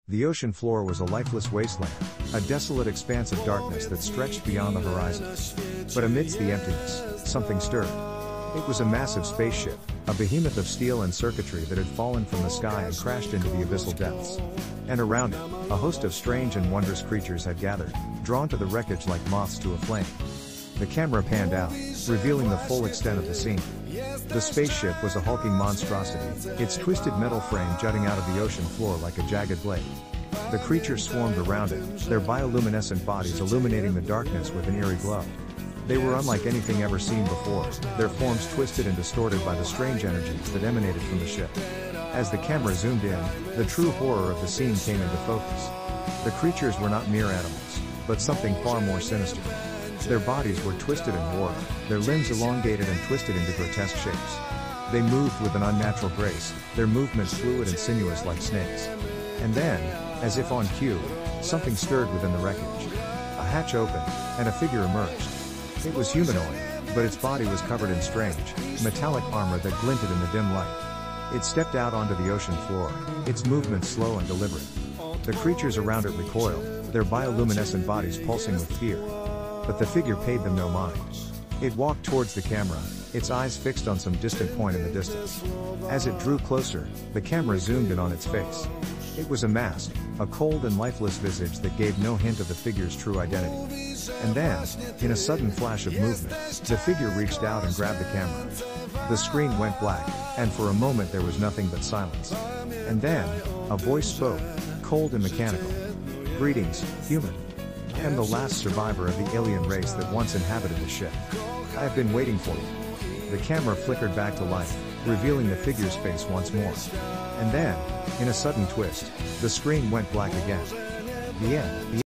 The ocean floor was a lifeless wasteland, a desolate expanse of darkness that stretched beyond the horizon. But amidst the emptiness, something stirred. It was a massive spaceship, a behemoth of steel and circuitry that had fallen from the sky and crashed into the abyssal depths. And around it, a host of strange and wondrous creatures had gathered, drawn to the wreckage like moths to a flame. The camera panned out, revealing the full extent of the scene. The spaceship was a hulking monstrosity, its twisted metal frame jutting out of the ocean floor like a jagged blade. The creatures swarmed around it, their bioluminescent bodies illuminating the darkness with an eerie glow. They were unlike anything ever seen before, their forms twisted and distorted by the strange energies that emanated from the ship. As the camera zoomed in, the true horror of the scene came into focus. The creatures were not mere animals, but something far more sinister. Their bodies were twisted and warped, their limbs elongated and twisted into grotesque shapes. They moved with an unnatural grace, their movements fluid and sinuous like snakes. And then, as if on cue, something stirred within the wreckage. A hatch opened, and a figure emerged. It was humanoid, but its body was covered in strange, metallic armor that glinted in the dim light. It stepped out onto the ocean floor, its movements slow and deliberate. The creatures around it recoiled, their bioluminescent bodies pulsing with fear. But the figure paid them no mind. It walked towards the camera, its eyes fixed on some distant point in the distance. As it drew closer, the camera zoomed in on its face. It was a mask, a cold and lifeless visage that gave no hint of the figure's true identity. And then, in a sudden flash of movement, the figure reached out and grabbed the camera. The screen went black, and for a moment there was nothing but silence. And then, a voice spoke, cold and mechanical. "Greetings, human. I am the last survivor of the alien race that once inhabited the ship. I have been waiting for you." The camera flickered back to life, revealing the figure's face once more. And then, in a sudden twist, the screen went black again. The end.